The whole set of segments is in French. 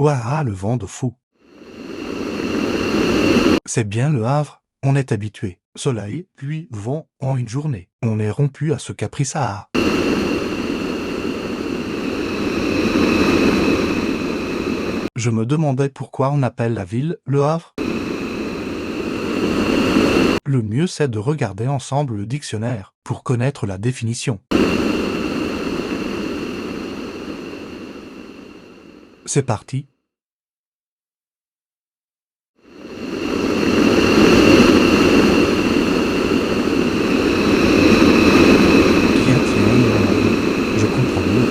Ouah, le vent de fou. C'est bien Le Havre, on est habitué. Soleil, pluie, vent, en une journée. On est rompu à ce caprice-là. Je me demandais pourquoi on appelle la ville Le Havre. Le mieux c'est de regarder ensemble le dictionnaire pour connaître la définition. C'est parti. Tiens, je comprends mieux.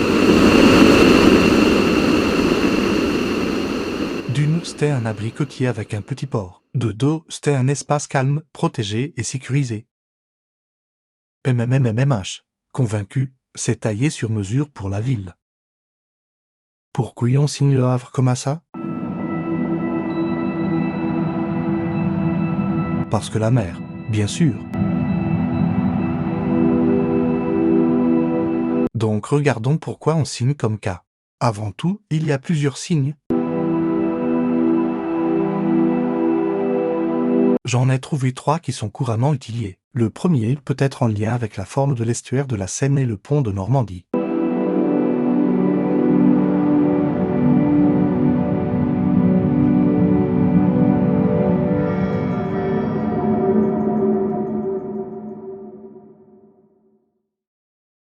D'une, c'était un abri côtier avec un petit port. De deux, c'était un espace calme, protégé et sécurisé. MMMMH. Convaincu, c'est taillé sur mesure pour la ville. Pourquoi on signe Le Havre comme ça? Parce que la mer, bien sûr. Donc regardons pourquoi on signe comme cas. Avant tout, il y a plusieurs signes. J'en ai trouvé 3 qui sont couramment utilisés. Le premier peut être en lien avec la forme de l'estuaire de la Seine et le pont de Normandie.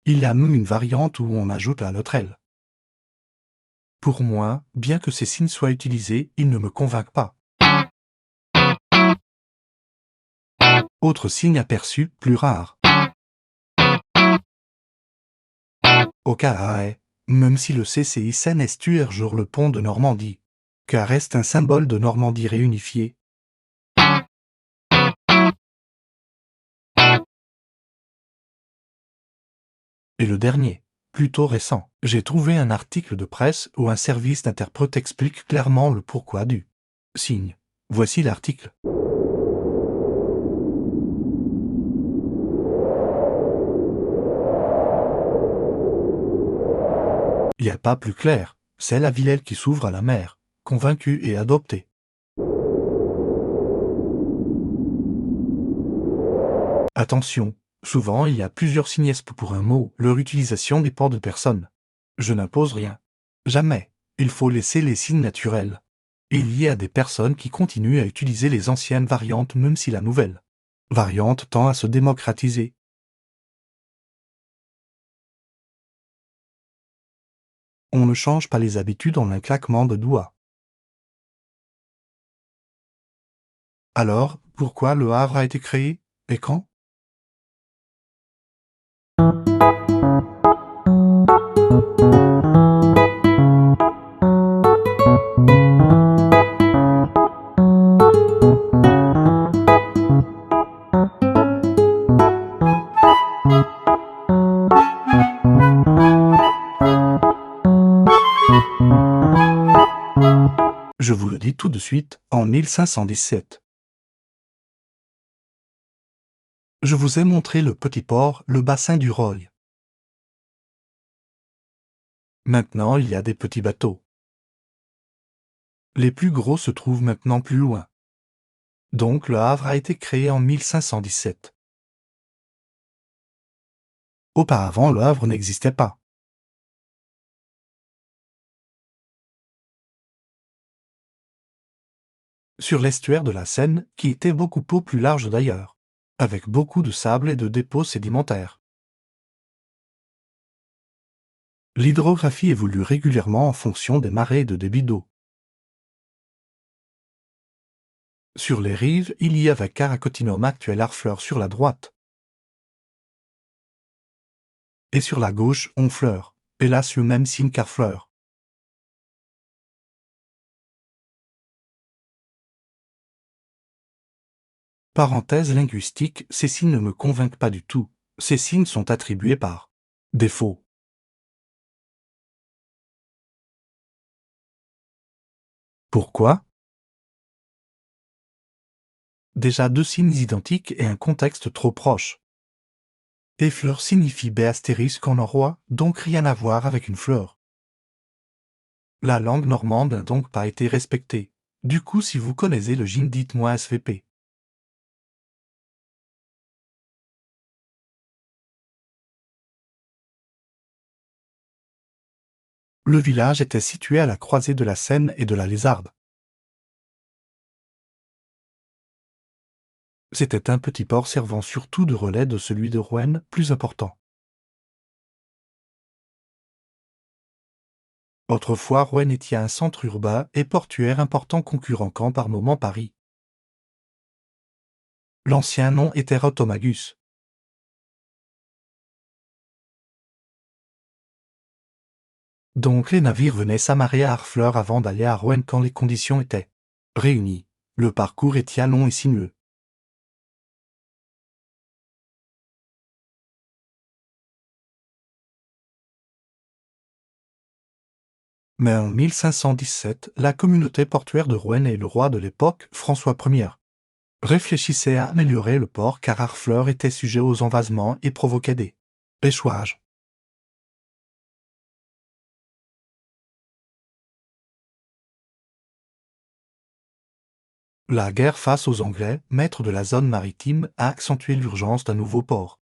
Il y a même une variante où on ajoute la lettre L. Pour moi, bien que ces signes soient utilisés, ils ne me convainquent pas. Autre signe aperçu, plus rare. Au cas même si le CCI Seine estuaire sur le pont de Normandie, car reste un symbole de Normandie réunifiée. Et le dernier, plutôt récent, j'ai trouvé un article de presse où un service d'interprète explique clairement le pourquoi du signe. Voici l'article. Il n'y a pas plus clair, c'est la Villèle qui s'ouvre à la mer, convaincue et adoptée. Attention, souvent il y a plusieurs signes pour un mot, leur utilisation dépend de personnes. Je n'impose rien. Jamais. Il faut laisser les signes naturels. Il y a des personnes qui continuent à utiliser les anciennes variantes même si la nouvelle variante tend à se démocratiser. On ne change pas les habitudes en un claquement de doigts. Alors, pourquoi Le Havre a été créé, et quand? Je vous le dis tout de suite, en 1517. Je vous ai montré le petit port, le bassin du Roy. Maintenant, il y a des petits bateaux. Les plus gros se trouvent maintenant plus loin. Donc Le Havre a été créé en 1517. Auparavant, Le Havre n'existait pas. Sur l'estuaire de la Seine, qui était beaucoup plus large d'ailleurs, avec beaucoup de sable et de dépôts sédimentaires. L'hydrographie évolue régulièrement en fonction des marées et de débit d'eau. Sur les rives, il y avait Caracotinum actuel Harfleur sur la droite. Et sur la gauche, Honfleur, hélas le même signe qu'Harfleur. Parenthèse linguistique, ces signes ne me convainquent pas du tout. Ces signes sont attribués par défaut. Pourquoi? Déjà 2 signes identiques et un contexte trop proche. Et fleur signifie B astérisque en norrois, donc rien à voir avec une fleur. La langue normande n'a donc pas été respectée. Du coup, si vous connaissez le gym, dites-moi SVP. Le village était situé à la croisée de la Seine et de la Lézarde. C'était un petit port servant surtout de relais de celui de Rouen, plus important. Autrefois, Rouen était un centre urbain et portuaire important concurrençant par moments Paris. L'ancien nom était Rotomagus. Donc les navires venaient s'amarrer à Harfleur avant d'aller à Rouen quand les conditions étaient réunies. Le parcours était long et sinueux. Mais en 1517, la communauté portuaire de Rouen et le roi de l'époque, François Ier, réfléchissaient à améliorer le port car Harfleur était sujet aux envasements et provoquait des échouages. La guerre face aux Anglais, maîtres de la zone maritime, a accentué l'urgence d'un nouveau port.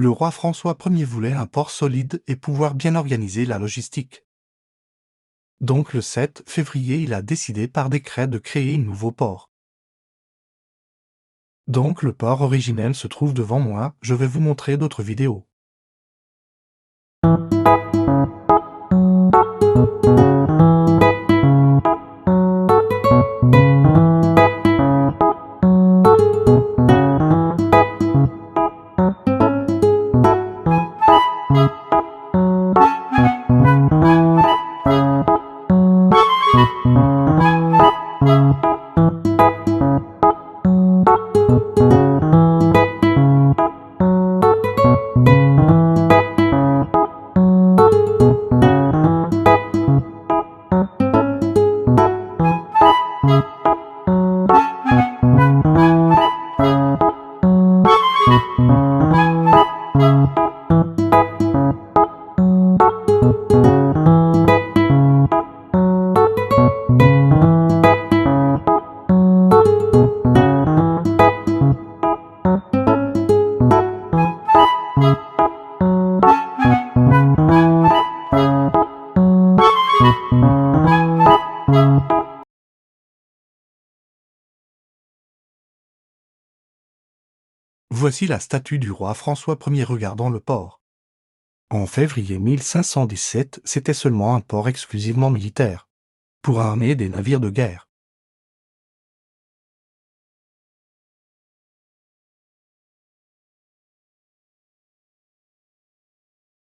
Le roi François Ier voulait un port solide et pouvoir bien organiser la logistique. Donc le 7 février, il a décidé par décret de créer un nouveau port. Donc le port originel se trouve devant moi, je vais vous montrer d'autres vidéos. Voici la statue du roi François Ier regardant le port. En février 1517, c'était seulement un port exclusivement militaire, pour armer des navires de guerre.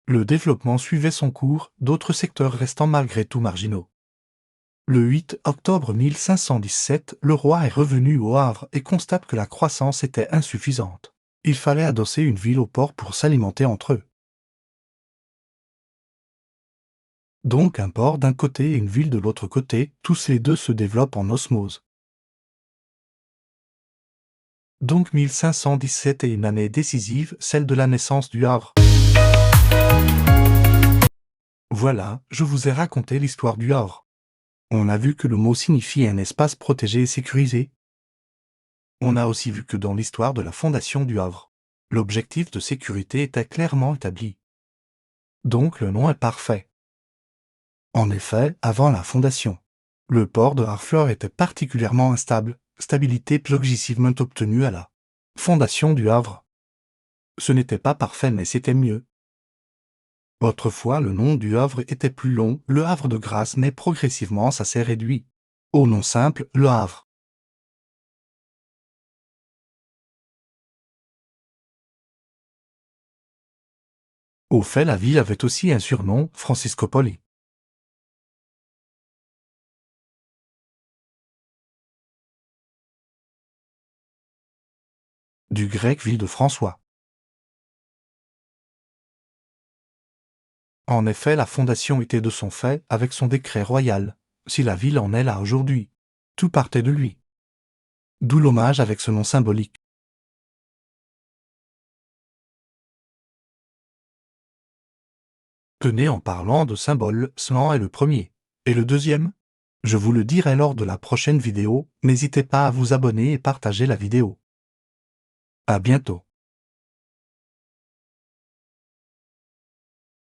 Le développement suivait son cours, d'autres secteurs restant malgré tout marginaux. Le 8 octobre 1517, le roi est revenu au Havre et constate que la croissance était insuffisante. Il fallait adosser une ville au port pour s'alimenter entre eux. Donc un port d'un côté et une ville de l'autre côté, tous les deux se développent en osmose. Donc 1517 est une année décisive, celle de la naissance du Havre. Voilà, je vous ai raconté l'histoire du Havre. On a vu que le mot signifie un espace protégé et sécurisé. On a aussi vu que dans l'histoire de la fondation du Havre, l'objectif de sécurité était clairement établi. Donc le nom est parfait. En effet, avant la fondation, le port de Harfleur était particulièrement instable, stabilité progressivement obtenue à la fondation du Havre. Ce n'était pas parfait mais c'était mieux. Autrefois le nom du Havre était plus long, le Havre de Grâce, mais progressivement ça s'est réduit. Au nom simple, le Havre. Au fait, la ville avait aussi un surnom, Franciscopoli. Du grec ville de François. En effet, la fondation était de son fait, avec son décret royal, si la ville en est là aujourd'hui. Tout partait de lui. D'où l'hommage avec ce nom symbolique. Tenez, en parlant de symboles, cela est le premier. Et le deuxième? Je vous le dirai lors de la prochaine vidéo, n'hésitez pas à vous abonner et partager la vidéo. À bientôt.